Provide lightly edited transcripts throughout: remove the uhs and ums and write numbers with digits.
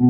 इस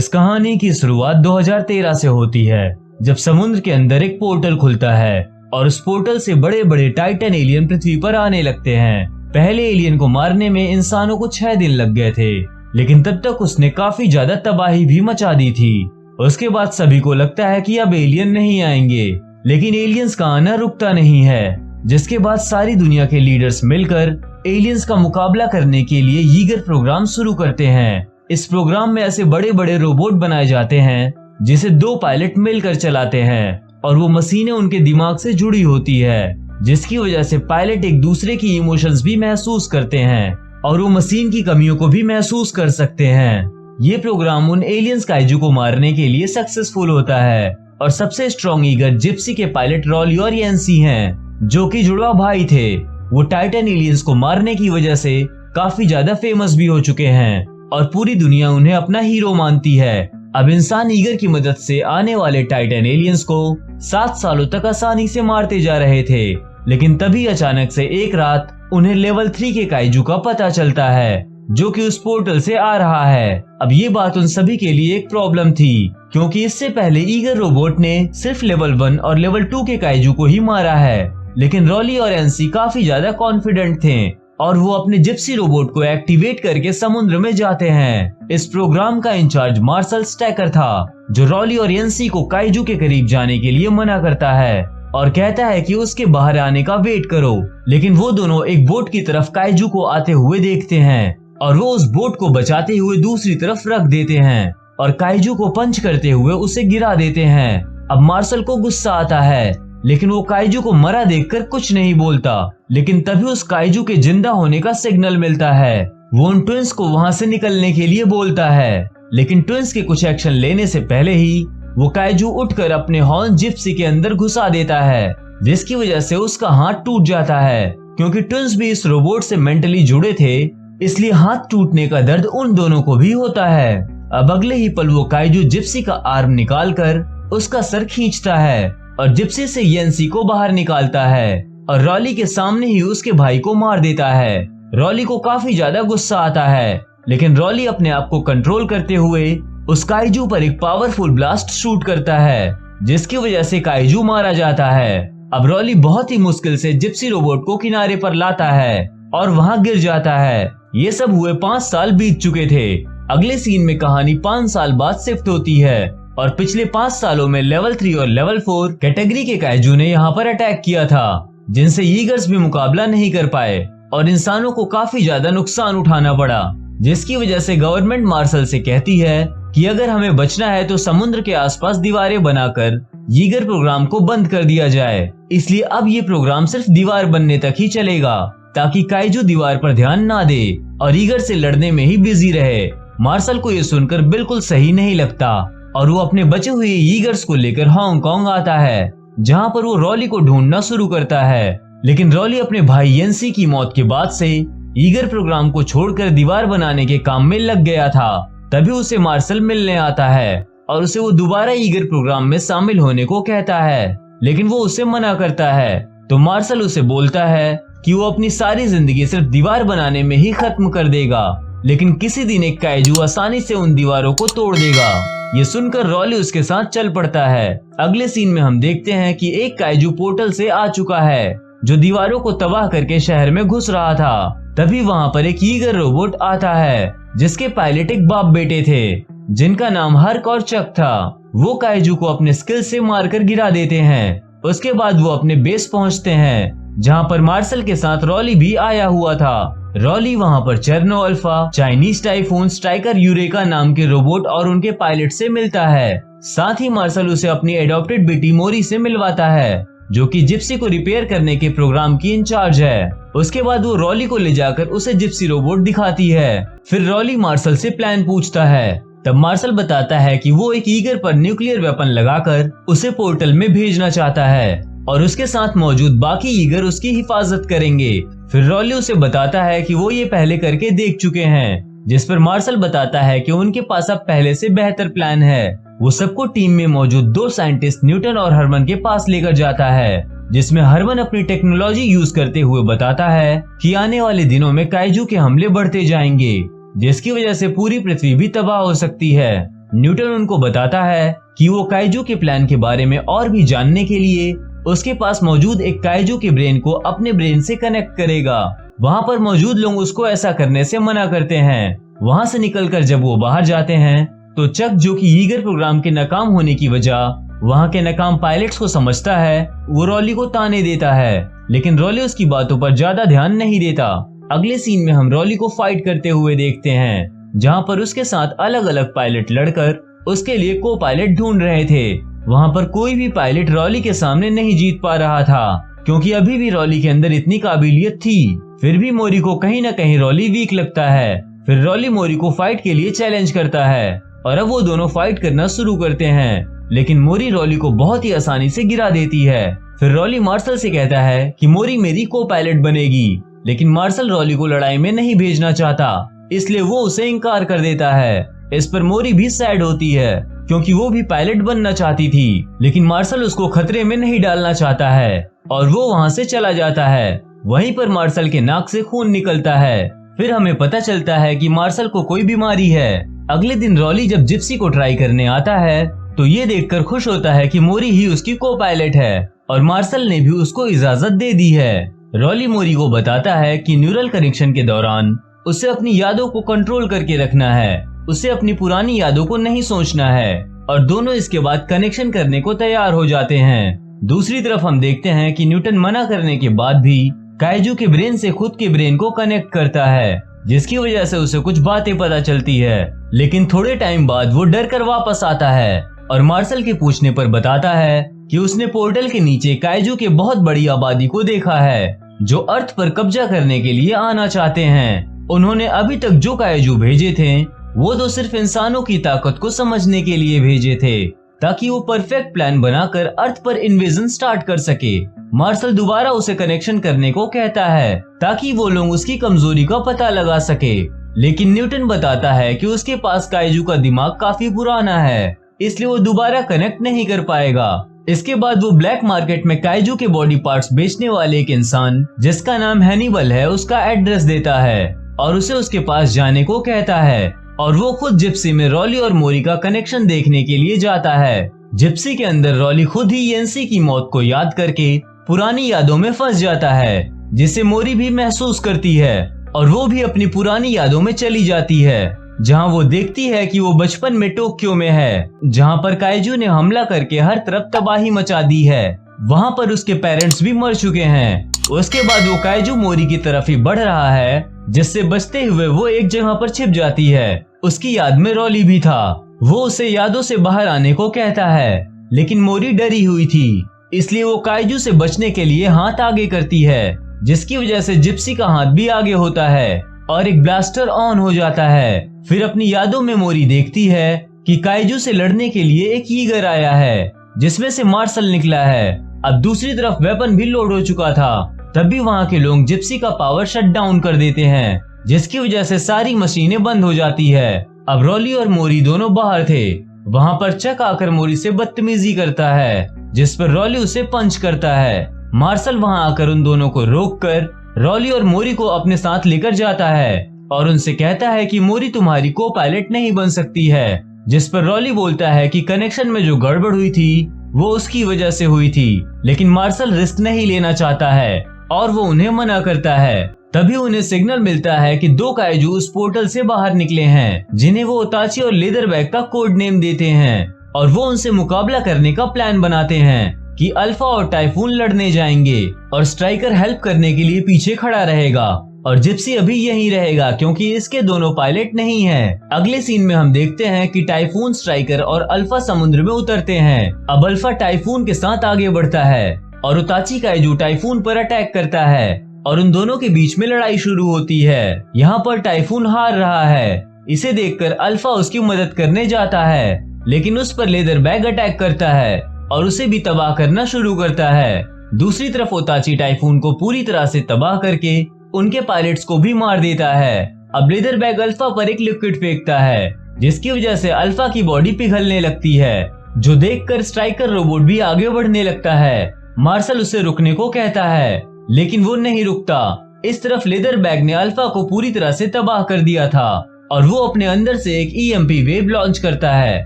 कहानी की शुरुआत 2013 से होती है, जब समुद्र के अंदर एक पोर्टल खुलता है और उस पोर्टल से बड़े बड़े टाइटन एलियन पृथ्वी पर आने लगते हैं। पहले एलियन को मारने में इंसानों को 6 दिन लग गए थे, लेकिन तब तक उसने काफी ज्यादा तबाही भी मचा दी थी। उसके बाद सभी को लगता है कि अब एलियन नहीं आएंगे, लेकिन एलियंस का आना रुकता नहीं है। जिसके बाद सारी दुनिया के लीडर्स मिलकर एलियंस का मुकाबला करने के लिए ईगर प्रोग्राम शुरू करते हैं। इस प्रोग्राम में ऐसे बड़े बड़े रोबोट बनाए जाते हैं जिसे 2 पायलट मिलकर चलाते हैं, और वो मशीनें उनके दिमाग से जुड़ी होती है, जिसकी वजह से पायलट एक दूसरे की इमोशंस भी महसूस करते हैं और वो मशीन की कमियों को भी महसूस कर सकते हैं। ये प्रोग्राम उन एलियंस काइजू को मारने के लिए सक्सेसफुल होता है, और सबसे स्ट्रॉन्ग ईगर जिप्सी के पायलट रॉली और येंसी हैं, जो कि जुड़वा भाई थे। वो टाइटन एलियंस को मारने की वजह से काफी ज्यादा फेमस भी हो चुके हैं और पूरी दुनिया उन्हें अपना हीरो मानती है। अब इंसान ईगर की मदद से आने वाले टाइटन एलियंस को 7 सालों तक आसानी से मारते जा रहे थे, लेकिन तभी अचानक से एक रात उन्हें लेवल 3 के काइजू का पता चलता है, जो कि उस पोर्टल से आ रहा है। अब ये बात उन सभी के लिए एक प्रॉब्लम थी, क्योंकि इससे पहले ईगर रोबोट ने सिर्फ लेवल 1 और लेवल 2 के काइजू को ही मारा है, लेकिन रॉली और एनसी काफी ज्यादा कॉन्फिडेंट थे और वो अपने जिप्सी रोबोट को एक्टिवेट करके समुद्र में जाते हैं। इस प्रोग्राम का इंचार्ज मार्शल स्टैकर था, जो रॉली और एनसी को काइजू के करीब जाने के लिए मना करता है और कहता है कि उसके बाहर आने का वेट करो। लेकिन वो दोनों एक बोट की तरफ काइजू को आते हुए देखते हैं और वो उस बोट को बचाते हुए दूसरी तरफ रख देते हैं और काइजू को पंच करते हुए उसे गिरा देते हैं। अब मार्शल को गुस्सा आता है, लेकिन वो काइजू को मरा देखकर कुछ नहीं बोलता। लेकिन तभी उस काइजू के जिंदा होने का सिग्नल मिलता है। वो उन ट्विंस को वहां से निकलने के लिए बोलता है, लेकिन ट्विंस के कुछ एक्शन लेने से पहले ही वो काइजू उठकर अपने हॉर्न जिप्सी के अंदर घुसा देता है, जिसकी वजह से उसका हाथ टूट जाता है। क्योंकि ट्विंस भी इस रोबोट से मेंटली जुड़े थे, इसलिए हाथ टूटने का दर्द उन दोनों को भी होता है। अब अगले ही पल वो काइजू जिप्सी का आर्म निकालकर उसका सर खींचता है और जिप्सी से येंसी को बाहर निकालता है और रॉली के सामने ही उसके भाई को मार देता है। रॉली को काफी ज्यादा गुस्सा आता है, लेकिन रॉली अपने आप को कंट्रोल करते हुए उस काइजू पर एक पावरफुल ब्लास्ट शूट करता है, जिसकी वजह से काइजू मारा जाता है। अब रॉली बहुत ही मुश्किल से जिप्सी रोबोट को किनारे पर लाता है और वहां गिर जाता है। ये सब हुए 5 साल बीत चुके थे। अगले सीन में कहानी 5 साल बाद शिफ्ट होती है और पिछले 5 सालों में लेवल 3 और लेवल 4 कैटेगरी के काइजू ने यहाँ पर अटैक किया था, जिनसे ईगर्स भी मुकाबला नहीं कर पाए और इंसानों को काफी ज्यादा नुकसान उठाना पड़ा, जिसकी वजह से गवर्नमेंट मार्शल से कहती है कि अगर हमें बचना है तो समुद्र के आसपास दीवारें बनाकर ईगर प्रोग्राम को बंद कर दिया जाए। इसलिए अब ये प्रोग्राम सिर्फ दीवार बनने तक ही चलेगा, ताकि काइजू दीवार पर ध्यान ना दे और ईगर से लड़ने में ही बिजी रहे। मार्शल को ये सुनकर बिल्कुल सही नहीं लगता और वो अपने बचे हुए ईगर्स को लेकर हांगकांग आता है, जहाँ पर वो रॉली को ढूंढना शुरू करता है। लेकिन रॉली अपने भाई येंसी की मौत के बाद से ईगर प्रोग्राम को छोड़कर दीवार बनाने के काम में लग गया था। तभी उसे मार्शल मिलने आता है और उसे वो दोबारा ईगर प्रोग्राम में शामिल होने को कहता है, लेकिन वो उसे मना करता है। तो मार्शल उसे बोलता है कि वो अपनी सारी जिंदगी सिर्फ दीवार बनाने में ही खत्म कर देगा, लेकिन किसी दिन एक काइजू आसानी से उन दीवारों को तोड़ देगा। ये सुनकर रॉली उसके साथ चल पड़ता है। अगले सीन में हम देखते हैं कि एक काइजू पोर्टल से आ चुका है, जो दीवारों को तबाह करके शहर में घुस रहा था। तभी वहाँ पर एक ईगर रोबोट आता है, जिसके पायलट एक बाप बेटे थे, जिनका नाम हर्क और चक था। वो काइजू को अपने स्किल से मारकर गिरा देते हैं। उसके बाद वो अपने बेस पहुँचते हैं, जहाँ पर मार्शल के साथ रॉली भी आया हुआ था। रॉली वहाँ पर Cherno Alpha, Chinese Typhoon, Striker Eureka नाम के रोबोट और उनके पायलट से मिलता है। साथ ही मार्शल उसे अपनी एडॉप्टेड बेटी मोरी से मिलवाता है, जो कि जिप्सी को रिपेयर करने के प्रोग्राम की इंचार्ज है। उसके बाद वो रॉली को ले जाकर उसे जिप्सी रोबोट दिखाती है। फिर रॉली मार्शल से प्लान पूछता है। तब मार्शल बताता है कि वो एक ईगर पर न्यूक्लियर वेपन लगाकर उसे पोर्टल में भेजना चाहता है और उसके साथ मौजूद बाकी ईगर उसकी हिफाजत करेंगे। फिर रॉली उसे बताता है कि वो ये पहले करके देख चुके हैं जिस पर मार्शल बताता है कि उनके पास अब पहले से बेहतर प्लान है। वो सबको टीम में मौजूद 2 साइंटिस्ट न्यूटन और हरमन के पास लेकर जाता है, जिसमें हरमन अपनी टेक्नोलॉजी यूज करते हुए बताता है कि आने वाले दिनों में काइजू के हमले बढ़ते जाएंगे, जिसकी वजह से पूरी पृथ्वी भी तबाह हो सकती है। न्यूटन उनको बताता है कि वो काइजू के प्लान के बारे में और भी जानने के लिए उसके पास मौजूद एक काइजू के ब्रेन को अपने ब्रेन से कनेक्ट करेगा। वहाँ पर मौजूद लोग उसको ऐसा करने से मना करते हैं। वहाँ से निकलकर जब वो बाहर जाते हैं तो चक, जो कि ईगर प्रोग्राम के नाकाम होने की वजह वहाँ के नाकाम पायलट्स को समझता है, वो रॉली को ताने देता है, लेकिन रॉली उसकी बातों पर ज्यादा ध्यान नहीं देता। अगले सीन में हम रॉली को फाइट करते हुए देखते हैं, जहाँ पर उसके साथ अलग अलग पायलट लड़कर उसके लिए को पायलट ढूंढ रहे थे। वहाँ पर कोई भी पायलट रॉली के सामने नहीं जीत पा रहा था, क्योंकि अभी भी रॉली के अंदर इतनी काबिलियत थी। फिर भी मोरी को कहीं न कहीं रॉली वीक लगता है। फिर रॉली मोरी को फाइट के लिए चैलेंज करता है और अब वो दोनों फाइट करना शुरू करते हैं, लेकिन मोरी रॉली को बहुत ही आसानी से गिरा देती है। फिर रॉली मार्शल से कहता है कि मोरी मेरी को पायलट बनेगी, लेकिन मार्शल रॉली को लड़ाई में नहीं भेजना चाहता, इसलिए वो उसे इनकार कर देता है। इस पर मोरी भी सैड होती है, क्योंकि वो भी पायलट बनना चाहती थी, लेकिन मार्शल उसको खतरे में नहीं डालना चाहता है और वो वहाँ से चला जाता है। वहीं पर मार्शल के नाक से खून निकलता है। फिर हमें पता चलता है कि मार्शल को कोई बीमारी है। अगले दिन रॉली जब जिप्सी को ट्राई करने आता है तो ये देखकर खुश होता है कि मोरी ही उसकी को पायलट है और मार्शल ने भी उसको इजाजत दे दी है। रॉली मोरी को बताता है कि न्यूरल कनेक्शन के दौरान उसे अपनी यादों को कंट्रोल करके रखना है, उसे अपनी पुरानी यादों को नहीं सोचना है, और दोनों इसके बाद कनेक्शन करने को तैयार हो जाते हैं। दूसरी तरफ हम देखते हैं कि न्यूटन मना करने के बाद भी काइजू के ब्रेन से खुद के ब्रेन को कनेक्ट करता है, जिसकी वजह से उसे कुछ बातें पता चलती है। लेकिन थोड़े टाइम बाद वो डर कर वापस आता है और मार्शल के पूछने पर बताता है कि उसने पोर्टल के नीचे काइजू के बहुत बड़ी आबादी को देखा है, जो अर्थ पर कब्जा करने के लिए आना चाहते हैं। उन्होंने अभी तक जो काइजू भेजे थे वो तो सिर्फ इंसानों की ताकत को समझने के लिए भेजे थे, ताकि वो परफेक्ट प्लान बनाकर अर्थ पर इन्वेजन स्टार्ट कर सके। मार्शल दोबारा उसे कनेक्शन करने को कहता है ताकि वो लोग उसकी कमजोरी का पता लगा सके, लेकिन न्यूटन बताता है कि उसके पास काइजू का दिमाग काफी पुराना है, इसलिए वो दोबारा कनेक्ट नहीं कर पाएगा। इसके बाद वो ब्लैक मार्केट में काइजू के बॉडी पार्ट्स बेचने वाले एक इंसान जिसका नाम हैनिबल है उसका एड्रेस देता है और उसे उसके पास जाने को कहता है, और वो खुद जिप्सी में रॉली और मोरी का कनेक्शन देखने के लिए जाता है। जिप्सी के अंदर रॉली खुद ही येंसी की मौत को याद करके पुरानी यादों में फंस जाता है, जिसे मोरी भी महसूस करती है और वो भी अपनी पुरानी यादों में चली जाती है, जहां वो देखती है कि वो बचपन में टोक्यो में है, जहां पर काइजू ने हमला करके हर तरफ तबाही मचा दी है। वहां पर उसके पेरेंट्स भी मर चुके हैं। उसके बाद वो काइजू मोरी की तरफ ही बढ़ रहा है, जिससे बचते हुए वो एक जगह पर छिप जाती है। उसकी याद में रॉली भी था। वो उसे यादों से बाहर आने को कहता है, लेकिन मोरी डरी हुई थी, इसलिए वो काइजू से बचने के लिए हाथ आगे करती है, जिसकी वजह से जिप्सी का हाथ भी आगे होता है और एक ब्लास्टर ऑन हो जाता है। फिर अपनी यादों में मोरी देखती है कि काइजू से लड़ने के लिए एक ईगर आया है, जिसमें से मार्शल निकला है। अब दूसरी तरफ वेपन भी लोड हो चुका था। तभी वहाँ के लोग जिप्सी का पावर शट डाउन कर देते हैं, जिसकी वजह से सारी मशीनें बंद हो जाती है। अब रॉली और मोरी दोनों बाहर थे। वहाँ पर चक आकर मोरी से बदतमीजी करता है, जिस पर रॉली उसे पंच करता है। मार्शल वहाँ आकर उन दोनों को रोककर रॉली और मोरी को अपने साथ लेकर जाता है और उनसे कहता है कि मोरी तुम्हारी को पायलट नहीं बन सकती है, जिस पर रॉली बोलता है कि कनेक्शन में जो गड़बड़ हुई थी वो उसकी वजह से हुई थी, लेकिन मार्शल रिस्क नहीं लेना चाहता है और वो उन्हें मना करता है। तभी उन्हें सिग्नल मिलता है कि 2 काइजू उस पोर्टल से बाहर निकले हैं, जिन्हें वो ओताची और लेदरबैक का कोड नेम देते हैं, और वो उनसे मुकाबला करने का प्लान बनाते हैं कि अल्फा और टाइफून लड़ने जाएंगे और स्ट्राइकर हेल्प करने के लिए पीछे खड़ा रहेगा और जिप्सी अभी यहीं रहेगा, क्योंकि इसके दोनों पायलट नहीं हैं। अगले सीन में हम देखते हैं कि टाइफून, स्ट्राइकर और अल्फा समुद्र में उतरते हैं। अब अल्फा टाइफून के साथ आगे बढ़ता है और ओताची काइजू टाइफून पर अटैक करता है और उन दोनों के बीच में लड़ाई शुरू होती है। यहाँ पर टाइफून हार रहा है। इसे देखकर अल्फा उसकी मदद करने जाता है, लेकिन उस पर लेदरबैग अटैक करता है और उसे भी तबाह करना शुरू करता है। दूसरी तरफ ओताची टाइफून को पूरी तरह से तबाह करके उनके पायलट्स को भी मार देता है अब लेदर बैग अल्फा पर एक लिक्विड फेंकता है, जिसकी वजह से अल्फा की बॉडी पिघलने लगती है, जो देखकर स्ट्राइकर रोबोट भी आगे बढ़ने लगता है। मार्शल उसे रुकने को कहता है, लेकिन वो नहीं रुकता। इस तरफ लेदर बैग ने अल्फा को पूरी तरह से तबाह कर दिया था और वो अपने अंदर से एक ईएमपी वेव लॉन्च करता है,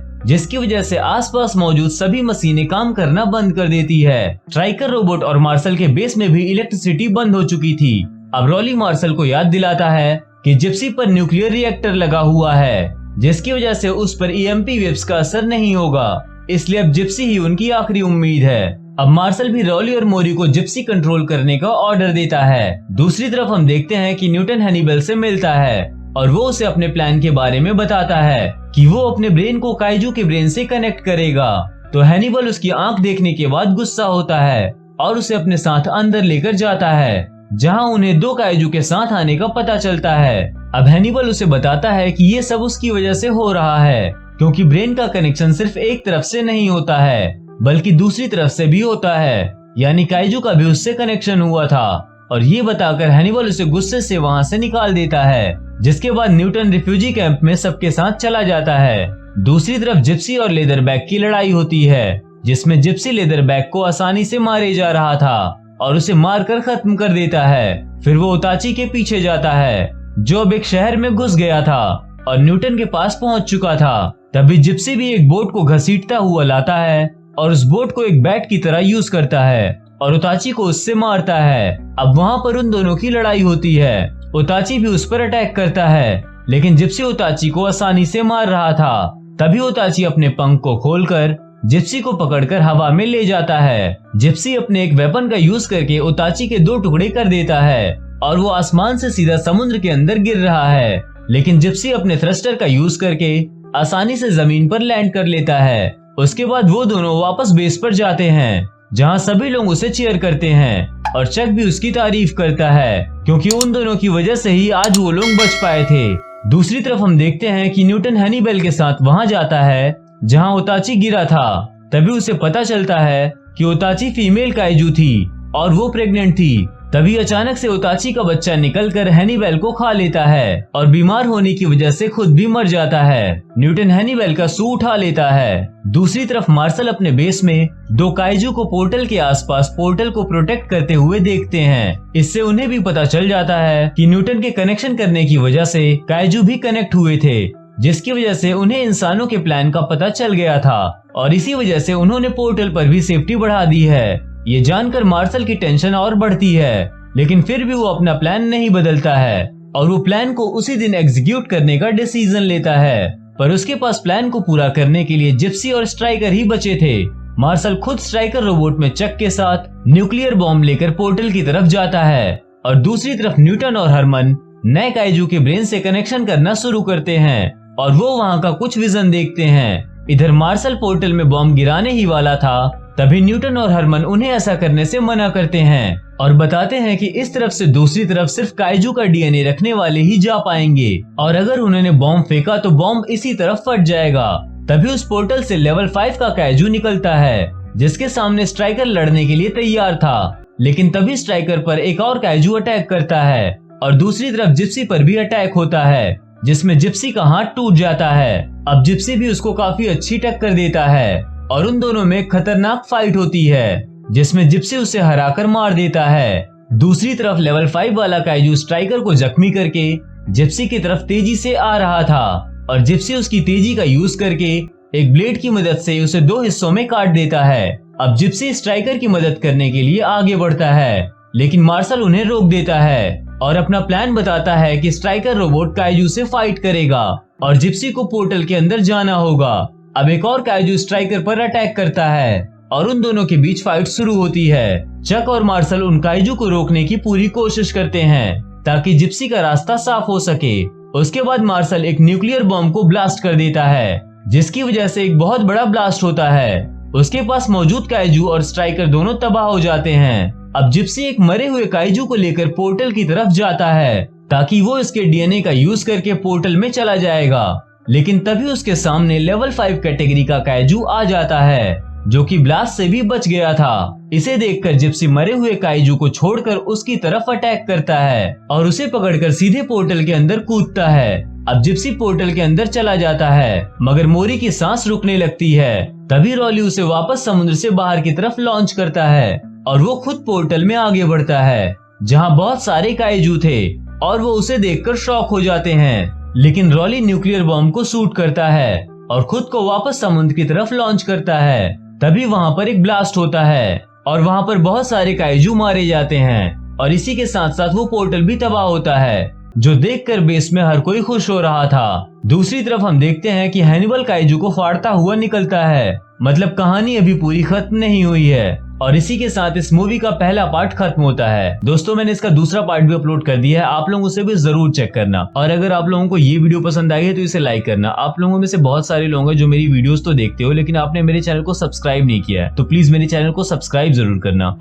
जिसकी वजह से आसपास मौजूद सभी मशीनें काम करना बंद कर देती है। स्ट्राइकर रोबोट और मार्शल के बेस में भी इलेक्ट्रिसिटी बंद हो चुकी थी। अब रॉली मार्शल को याद दिलाता है कि जिप्सी पर न्यूक्लियर रिएक्टर लगा हुआ है, जिसकी वजह से उस पर ईएमपी वेव्स का असर नहीं होगा, इसलिए अब जिप्सी ही उनकी आखिरी उम्मीद है। अब मार्शल भी रॉली और मोरी को जिप्सी कंट्रोल करने का ऑर्डर देता है। दूसरी तरफ हम देखते हैं कि न्यूटन हैनिबल से मिलता है और वो उसे अपने प्लान के बारे में बताता है कि वो अपने ब्रेन को काइजू के ब्रेन से कनेक्ट करेगा। तो हैनिबल उसकी आंख देखने के बाद गुस्सा होता है और उसे अपने साथ अंदर लेकर जाता है, जहां उन्हें 2 काइजू के साथ आने का पता चलता है। अब हैनिबल उसे बताता है कि ये सब उसकी वजह से हो रहा है, क्योंकि ब्रेन का कनेक्शन सिर्फ एक तरफ से नहीं होता है बल्कि दूसरी तरफ से भी होता है, यानी काइजू का भी उससे कनेक्शन हुआ था। और ये बताकर हैनिबल उसे गुस्से से वहां से निकाल देता है, जिसके बाद न्यूटन रिफ्यूजी कैंप में सबके साथ चला जाता है। दूसरी तरफ जिप्सी और लेदर बैग की लड़ाई होती है, जिसमें जिप्सी लेदर बैग को आसानी से मारे जा रहा था और उसे मारकर खत्म कर देता है। फिर वो उताची के पीछे जाता है, जो अब एक शहर में घुस गया था और न्यूटन के पास पहुंच चुका था। तभी जिप्सी भी एक बोट को घसीटता हुआ लाता है और उस बोट को एक बैट की तरह यूज करता है और उताची को उससे मारता है। अब वहाँ पर उन दोनों की लड़ाई होती है। उताची भी उस पर अटैक करता है, लेकिन जिप्सी उताची को आसानी से मार रहा था। तभी उताची अपने पंख को खोलकर जिप्सी को पकड़कर हवा में ले जाता है। जिप्सी अपने एक वेपन का यूज करके उताची के 2 टुकड़े कर देता है और वो आसमान से सीधा समुद्र के अंदर गिर रहा है, लेकिन जिप्सी अपने थ्रस्टर का यूज करके आसानी से जमीन पर लैंड कर लेता है। उसके बाद वो दोनों वापस बेस पर जाते हैं, जहां सभी लोग उसे चीयर करते हैं और चक भी उसकी तारीफ करता है, क्योंकि उन दोनों की वजह से ही आज वो लोग बच पाए थे। दूसरी तरफ हम देखते हैं कि न्यूटन हैनिबल के साथ वहां जाता है जहां उताची गिरा था। तभी उसे पता चलता है कि उताची फीमेल काइजू थी और वो प्रेग्नेंट थी। तभी अचानक से उताची का बच्चा निकलकर हैनिबल को खा लेता है और बीमार होने की वजह से खुद भी मर जाता है। न्यूटन हैनिबल का सू उठा लेता है। दूसरी तरफ मार्शल अपने बेस में 2 काइजू को पोर्टल के आसपास पोर्टल को प्रोटेक्ट करते हुए देखते हैं। इससे उन्हें भी पता चल जाता है कि न्यूटन के कनेक्शन करने की वजह से काइजू भी कनेक्ट हुए थे, जिसकी वजह से उन्हें इंसानों के प्लान का पता चल गया था और इसी वजह से उन्होंने पोर्टल पर भी सेफ्टी बढ़ा दी है। ये जानकर मार्शल की टेंशन और बढ़ती है, लेकिन फिर भी वो अपना प्लान नहीं बदलता है और वो प्लान को उसी दिन एग्जीक्यूट करने का डिसीजन लेता है। पर उसके पास प्लान को पूरा करने के लिए जिप्सी और स्ट्राइकर ही बचे थे। मार्शल खुद स्ट्राइकर रोबोट में चक के साथ न्यूक्लियर बॉम्ब लेकर पोर्टल की तरफ जाता है और दूसरी तरफ न्यूटन और हरमन नए काइजू के ब्रेन से कनेक्शन करना शुरू करते हैं और वो वहाँ का कुछ विजन देखते हैं। इधर मार्शल पोर्टल में बॉम्ब गिराने ही वाला था, तभी न्यूटन और हरमन उन्हें ऐसा करने से मना करते हैं और बताते हैं कि इस तरफ से दूसरी तरफ सिर्फ काइजू का डीएनए रखने वाले ही जा पाएंगे और अगर उन्होंने बॉम्ब फेंका तो बॉम्ब इसी तरफ फट जाएगा। तभी उस पोर्टल से लेवल 5 का काइजू निकलता है, जिसके सामने स्ट्राइकर लड़ने के लिए तैयार था, लेकिन तभी स्ट्राइकर पर एक और काइजू अटैक करता है और दूसरी तरफ जिप्सी पर भी अटैक होता है, जिसमें जिप्सी का हाथ टूट जाता है। अब जिप्सी भी उसको काफी अच्छी टक्कर देता है और उन दोनों में खतरनाक फाइट होती है, जिसमें जिप्सी उसे हराकर मार देता है। दूसरी तरफ लेवल 5 वाला काइजू स्ट्राइकर को जख्मी करके जिप्सी की तरफ तेजी से आ रहा था और जिप्सी उसकी तेजी का यूज करके एक ब्लेड की मदद से उसे 2 हिस्सों में काट देता है। अब जिप्सी स्ट्राइकर की मदद करने के लिए आगे बढ़ता है, लेकिन मार्शल उन्हें रोक देता है और अपना प्लान बताता है कि स्ट्राइकर रोबोट काइजू से फाइट करेगा और जिप्सी को पोर्टल के अंदर जाना होगा। अब एक और काइजू स्ट्राइकर पर अटैक करता है और उन दोनों के बीच फाइट शुरू होती है। चक और मार्शल उन काइजू को रोकने की पूरी कोशिश करते हैं ताकि जिप्सी का रास्ता साफ हो सके। उसके बाद मार्शल एक न्यूक्लियर बॉम्ब को ब्लास्ट कर देता है, जिसकी वजह से एक बहुत बड़ा ब्लास्ट होता है। उसके पास मौजूद काइजू और स्ट्राइकर दोनों तबाह हो जाते हैं। अब जिप्सी एक मरे हुए काइजू को लेकर पोर्टल की तरफ जाता है ताकि वो इसके डीएनए का यूज करके पोर्टल में चला जाएगा, लेकिन तभी उसके सामने लेवल 5 कैटेगरी का काइजू आ जाता है जो कि ब्लास्ट से भी बच गया था। इसे देखकर जिप्सी मरे हुए काइजू को छोड़कर उसकी तरफ अटैक करता है और उसे पकड़कर सीधे पोर्टल के अंदर कूदता है। अब जिप्सी पोर्टल के अंदर चला जाता है, मगर मोरी की सांस रुकने लगती है। तभी रॉली उसे वापस समुद्र से बाहर की तरफ लॉन्च करता है और वो खुद पोर्टल में आगे बढ़ता है, जहाँ बहुत सारे काइजू थे और वो उसे देखकर शॉक हो जाते हैं। लेकिन रॉली न्यूक्लियर बॉम्ब को शूट करता है और खुद को वापस समुद्र की तरफ लॉन्च करता है। तभी वहाँ पर एक ब्लास्ट होता है और वहाँ पर बहुत सारे काइजू मारे जाते हैं और इसी के साथ साथ वो पोर्टल भी तबाह होता है, जो देखकर बेस में हर कोई खुश हो रहा था। दूसरी तरफ हम देखते हैं कि हैनिबल काइजू को फाड़ता हुआ निकलता है। मतलब कहानी अभी पूरी खत्म नहीं हुई है और इसी के साथ इस मूवी का पहला पार्ट खत्म होता है। दोस्तों, मैंने इसका दूसरा पार्ट भी अपलोड कर दिया है, आप लोग उसे भी जरूर चेक करना। और अगर आप लोगों को ये वीडियो पसंद आई है तो इसे लाइक करना। आप लोगों में से बहुत सारे लोग हैं जो मेरी वीडियोस तो देखते हो लेकिन आपने मेरे चैनल को सब्सक्राइब नहीं किया है, तो प्लीज मेरे चैनल को सब्सक्राइब जरूर करना।